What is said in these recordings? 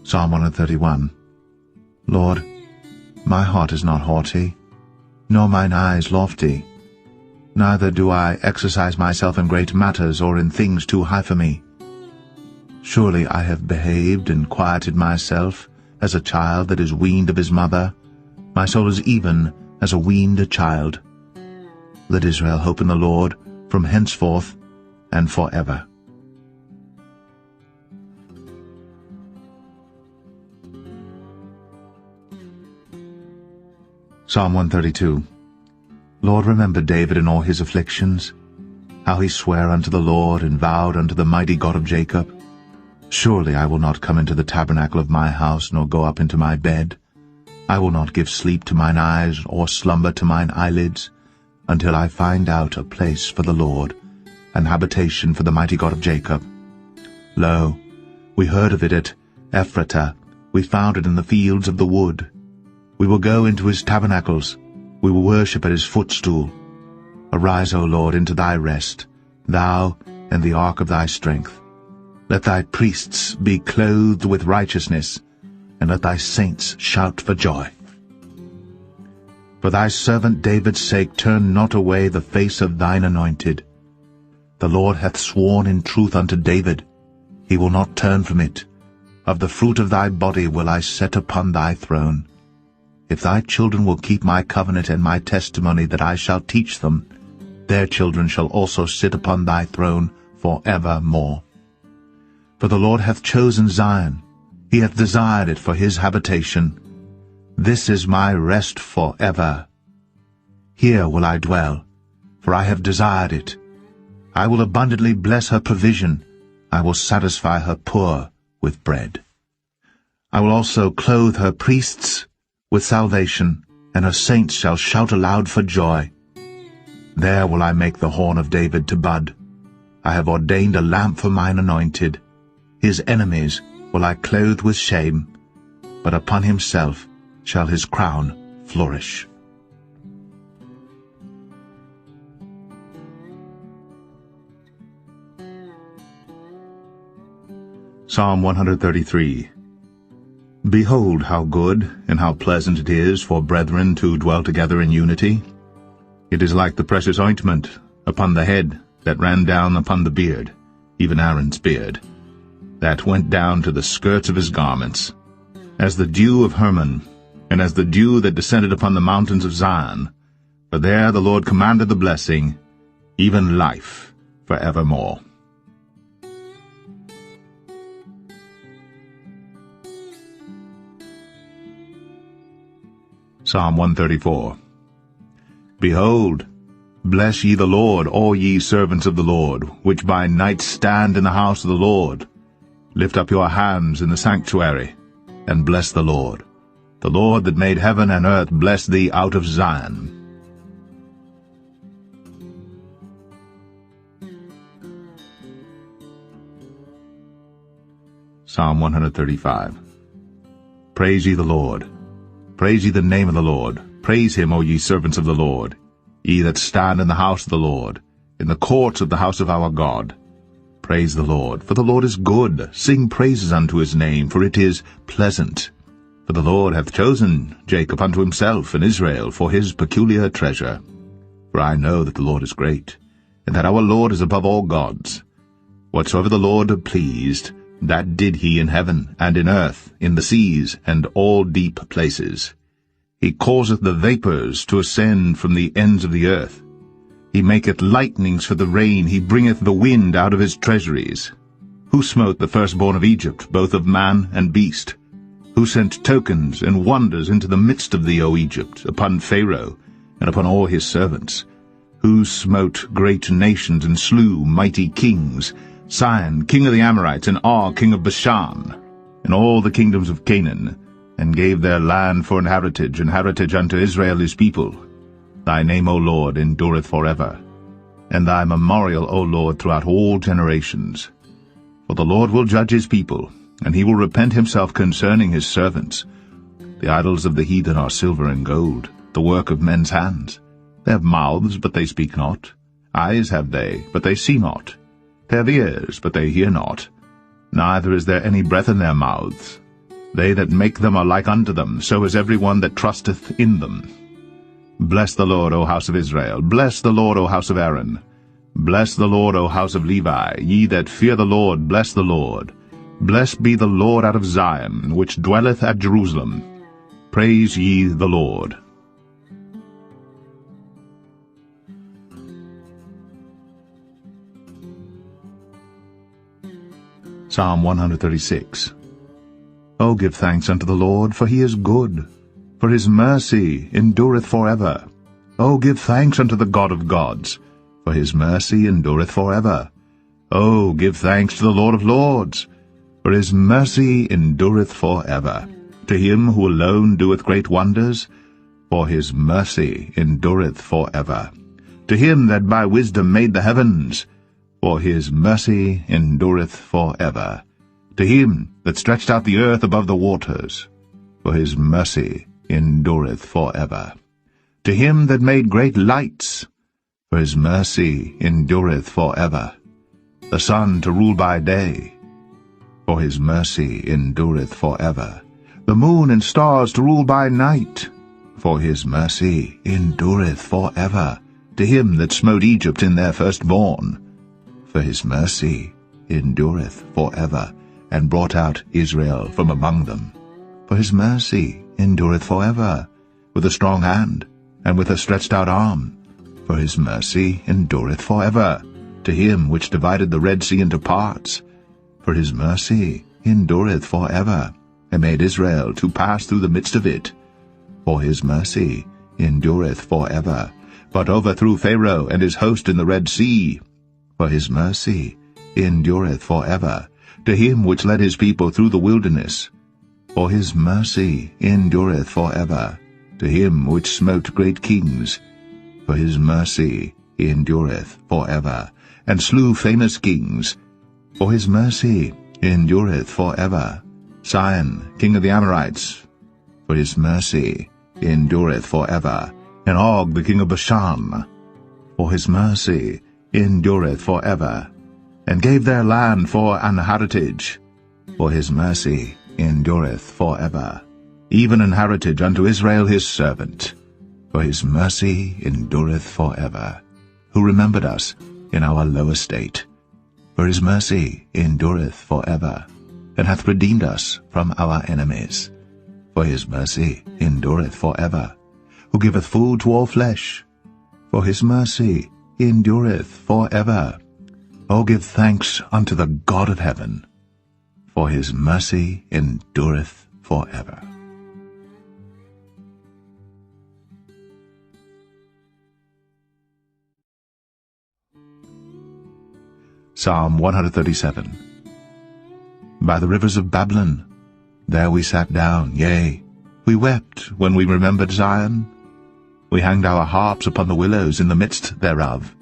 Psalm 131. Lord, my heart is not haughty, nor mine eyes lofty. Neither do I exercise myself in great matters or in things too high for me. Surely I have behaved and quieted myself as a child that is weaned of his mother. My soul is even as a weaned child. Let Israel hope in the Lord from henceforth and forever. Psalm 132. Lord, remember David in all his afflictions, how he sware unto the Lord and vowed unto the mighty God of Jacob. Surely I will not come into the tabernacle of my house, nor go up into my bed. I will not give sleep to mine eyes, or slumber to mine eyelids, until I find out a place for the Lord, an habitation for the mighty God of Jacob. Lo, we heard of it at Ephratah, we found it in the fields of the wood. We will go into his tabernacles, we will worship at his footstool. Arise, O Lord, into thy rest, thou and the ark of thy strength. Let thy priests be clothed with righteousness, and let thy saints shout for joy. For thy servant David's sake turn not away the face of thine anointed. The Lord hath sworn in truth unto David, he will not turn from it. Of the fruit of thy body will I set upon thy throne. If thy children will keep my covenant and my testimony that I shall teach them, their children shall also sit upon thy throne for evermore. For the Lord hath chosen Zion, he hath desired it for his habitation. This is my rest for ever. Here will I dwell, for I have desired it. I will abundantly bless her provision. I will satisfy her poor with bread. I will also clothe her priests with salvation, and her saints shall shout aloud for joy. There will I make the horn of David to bud. I have ordained a lamp for mine anointed. His enemies will I clothe with shame, but upon himself shall his crown flourish. Psalm 133. Behold how good and how pleasant it is for brethren to dwell together in unity. It is like the precious ointment upon the head that ran down upon the beard, even Aaron's beard, that went down to the skirts of his garments, as the dew of Hermon, and as the dew that descended upon the mountains of Zion. For there the Lord commanded the blessing, even life for evermore. Psalm 134. Behold, bless ye the Lord, all ye servants of the Lord, which by night stand in the house of the Lord. Lift up your hands in the sanctuary, and bless the Lord. The Lord that made heaven and earth bless thee out of Zion. Psalm 135. Praise ye the Lord. Praise ye the name of the Lord. Praise him, O ye servants of the Lord, ye that stand in the house of the Lord, in the courts of the house of our God. Praise the Lord, for the Lord is good. Sing praises unto his name, for it is pleasant. For the Lord hath chosen Jacob unto himself, and Israel for his peculiar treasure. For I know that the Lord is great, and that our Lord is above all gods. Whatsoever the Lord pleased, that did he in heaven, and in earth, in the seas, and all deep places. He causeth the vapours to ascend from the ends of the earth. He maketh lightnings for the rain, he bringeth the wind out of his treasuries. Who smote the firstborn of Egypt, both of man and beast? Who sent tokens and wonders into the midst of thee, O Egypt, upon Pharaoh, and upon all his servants? Who smote great nations, and slew mighty kings, Sihon, king of the Amorites, and Og, king of Bashan, and all the kingdoms of Canaan, and gave their land for an heritage unto Israel his people. Thy name, O Lord, endureth forever, and thy memorial, O Lord, throughout all generations. For the Lord will judge his people, and he will repent himself concerning his servants. The idols of the heathen are silver and gold, the work of men's hands. They have mouths, but they speak not. Eyes have they, but they see not. They have ears, but they hear not. Neither is there any breath in their mouths. They that make them are like unto them, so is every one that trusteth in them. Bless the Lord, O house of Israel. Bless the Lord, O house of Aaron. Bless the Lord, O house of Levi. Ye that fear the Lord, bless the Lord. Blessed be the Lord out of Zion, which dwelleth at Jerusalem. Praise ye the Lord. Psalm 136. O give thanks unto the Lord, for he is good, for his mercy endureth for ever. O give thanks unto the God of gods, for his mercy endureth for ever. O give thanks to the Lord of lords, for his mercy endureth for ever. To him who alone doeth great wonders, for his mercy endureth for ever. To him that by wisdom made the heavens, for his mercy endureth for ever. To him that stretched out the earth above the waters, for his mercy endureth for ever. To him that made great lights, for his mercy endureth for ever. The sun to rule by day, for his mercy endureth for ever. The moon and stars to rule by night, for his mercy endureth for ever. To him that smote Egypt in their firstborn, for his mercy endureth for ever, and brought out Israel from among them. For his mercy endureth for ever, with a strong hand, and with a stretched out arm. For his mercy endureth for ever. To him which divided the Red Sea into parts, for his mercy endureth for ever, and made Israel to pass through the midst of it. For his mercy endureth for ever, but overthrew Pharaoh and his host in the Red Sea. For his mercy endureth for ever. To him which led his people through the wilderness, for his mercy endureth for ever. To him which smote great kings, for his mercy endureth for ever, and slew famous kings, for his mercy endureth for ever. Sihon, king of the Amorites, for his mercy endureth for ever, and Og, the king of Bashan, for his mercy endureth for ever, and gave their land for an heritage, for his mercy endureth for ever, even an heritage unto Israel his servant, for his mercy endureth for ever, who remembered us in our low estate. For his mercy endureth for ever, and hath redeemed us from our enemies. For his mercy endureth for ever, who giveth food to all flesh. For his mercy endureth for ever. O give thanks unto the God of heaven, for his mercy endureth for ever. Psalm 137. By the rivers of Babylon, there we sat down, yea, we wept when we remembered Zion. We hanged our harps upon the willows in the midst thereof.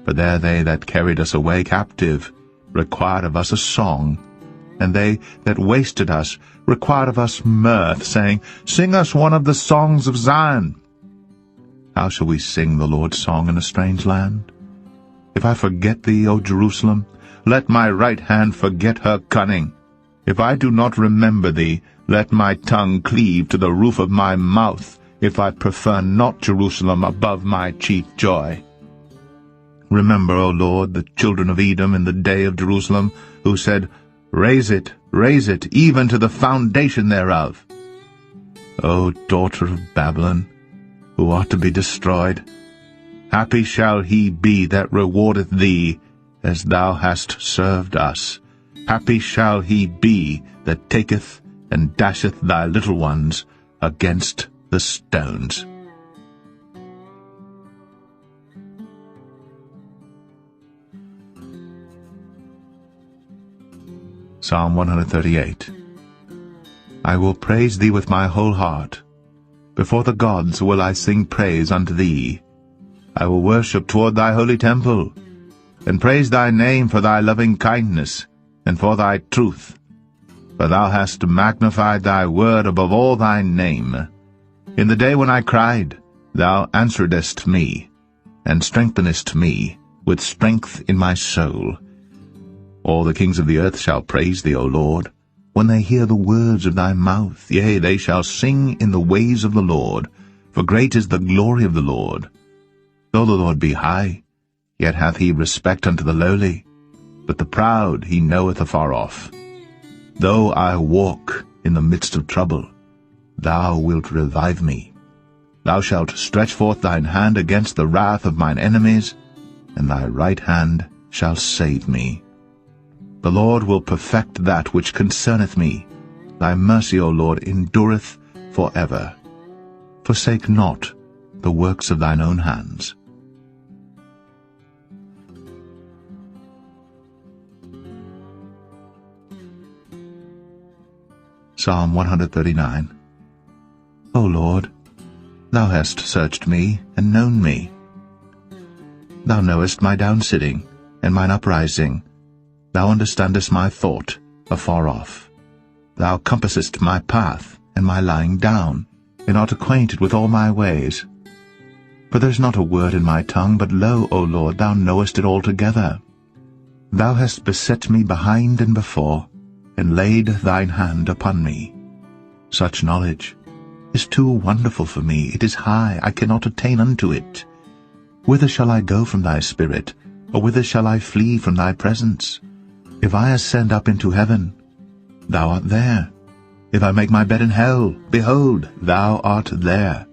For there they that carried us away captive required of us a song, and they that wasted us required of us mirth, saying, Sing us one of the songs of Zion. How shall we sing the Lord's song in a strange land? If I forget thee, O Jerusalem, let my right hand forget her cunning. If I do not remember thee, let my tongue cleave to the roof of my mouth, if I prefer not Jerusalem above my chief joy. Remember, O Lord, the children of Edom in the day of Jerusalem, who said, raise it, even to the foundation thereof. O daughter of Babylon, who art to be destroyed, happy shall he be that rewardeth thee, as thou hast served us. Happy shall he be that taketh and dasheth thy little ones against the stones. Psalm 138. I will praise thee with my whole heart. Before the gods will I sing praise unto thee. I will worship toward thy holy temple, and praise thy name for thy loving kindness, and for thy truth. For thou hast magnified thy word above all thy name. In the day when I cried, thou answeredest me, and strengthenest me with strength in my soul. All the kings of the earth shall praise thee, O Lord, when they hear the words of thy mouth. Yea, they shall sing in the ways of the Lord, for great is the glory of the Lord. Though the Lord be high, yet hath he respect unto the lowly, but the proud he knoweth afar off. Though I walk in the midst of trouble, thou wilt revive me. Thou shalt stretch forth thine hand against the wrath of mine enemies, and thy right hand shall save me. The Lord will perfect that which concerneth me. Thy mercy, O Lord, endureth for ever. Forsake not the works of thine own hands. Psalm 139. O Lord, thou hast searched me and known me. Thou knowest my downsitting and mine uprising. Thou understandest my thought afar off. Thou compassest my path and my lying down, and art acquainted with all my ways. For there is not a word in my tongue, but lo, O Lord, thou knowest it altogether. Thou hast beset me behind and before, and laid thine hand upon me. Such knowledge is too wonderful for me. It is high, I cannot attain unto it. Whither shall I go from thy spirit, or whither shall I flee from thy presence? If I ascend up into heaven, thou art there. If I make my bed in hell, behold, thou art there.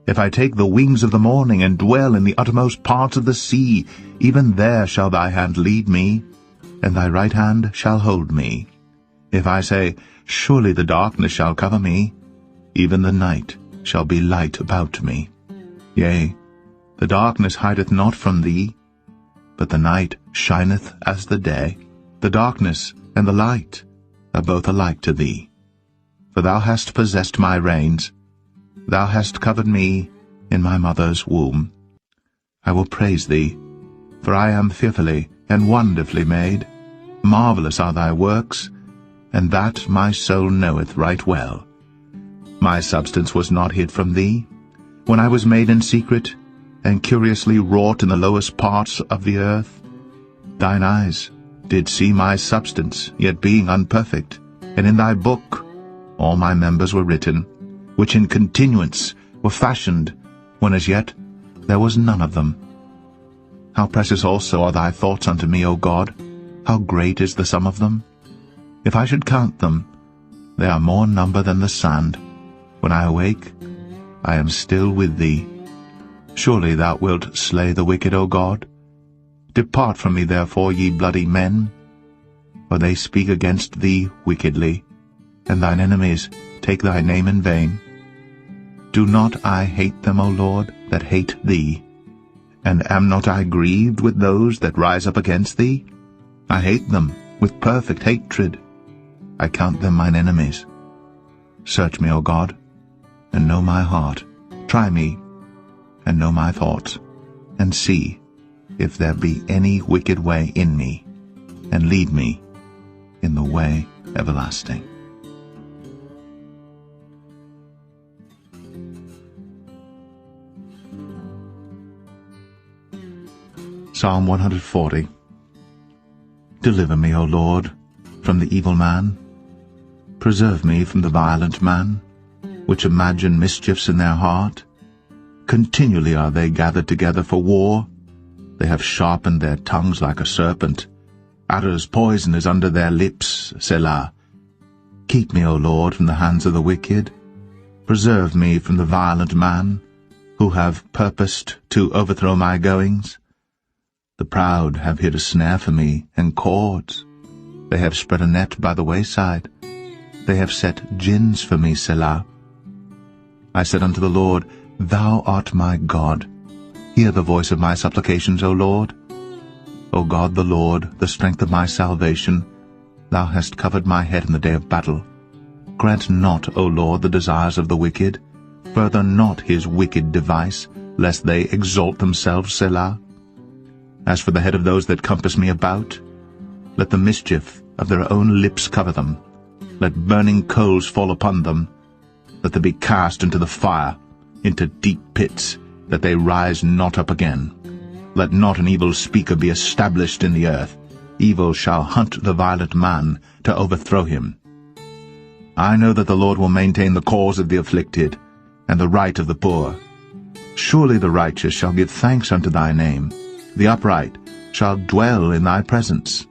If I take the wings of the morning and dwell in the uttermost parts of the sea, even there shall thy hand lead me, and thy right hand shall hold me. If I say, surely the darkness shall cover me, even the night shall be light about me. Yea, the darkness hideth not from thee, but the night shineth as the day. The darkness and the light are both alike to thee. For thou hast possessed my reins, thou hast covered me in my mother's womb. I will praise thee, for I am fearfully and wonderfully made. Marvelous are thy works, and that my soul knoweth right well. My substance was not hid from thee, when I was made in secret, and curiously wrought in the lowest parts of the earth. Thine eyes did see my substance, yet being unperfect, and in thy book all my members were written, which in continuance were fashioned, when as yet there was none of them. How precious also are thy thoughts unto me, O God! How great is the sum of them! If I should count them, they are more number than the sand. When I awake, I am still with thee. Surely thou wilt slay the wicked, O God. Depart from me, therefore, ye bloody men, for they speak against thee wickedly, and thine enemies take thy name in vain. Do not I hate them, O Lord, that hate thee? And am not I grieved with those that rise up against thee? I hate them with perfect hatred. I count them mine enemies. Search me, O God, and know my heart. Try me, and know my thoughts, and see if there be any wicked way in me, and lead me in the way everlasting. Psalm 140. Deliver me, O Lord, from the evil man. Preserve me from the violent man, which imagine mischiefs in their heart. Continually are they gathered together for war. They have sharpened their tongues like a serpent. Adder's poison is under their lips, Selah. Keep me, O Lord, from the hands of the wicked. Preserve me from the violent man, who have purposed to overthrow my goings. The proud have hid a snare for me, and cords. They have spread a net by the wayside. They have set gins for me, Selah. I said unto the Lord, Thou art my God. Hear the voice of my supplications, O Lord. O God the Lord, the strength of my salvation, thou hast covered my head in the day of battle. Grant not, O Lord, the desires of the wicked. Further not his wicked device, lest they exalt themselves, Selah. As for the head of those that compass me about, let the mischief of their own lips cover them. Let burning coals fall upon them. Let them be cast into the fire, into deep pits, that they rise not up again. Let not an evil speaker be established in the earth. Evil shall hunt the violent man to overthrow him. I know that the Lord will maintain the cause of the afflicted, and the right of the poor. Surely the righteous shall give thanks unto thy name. The upright shall dwell in thy presence.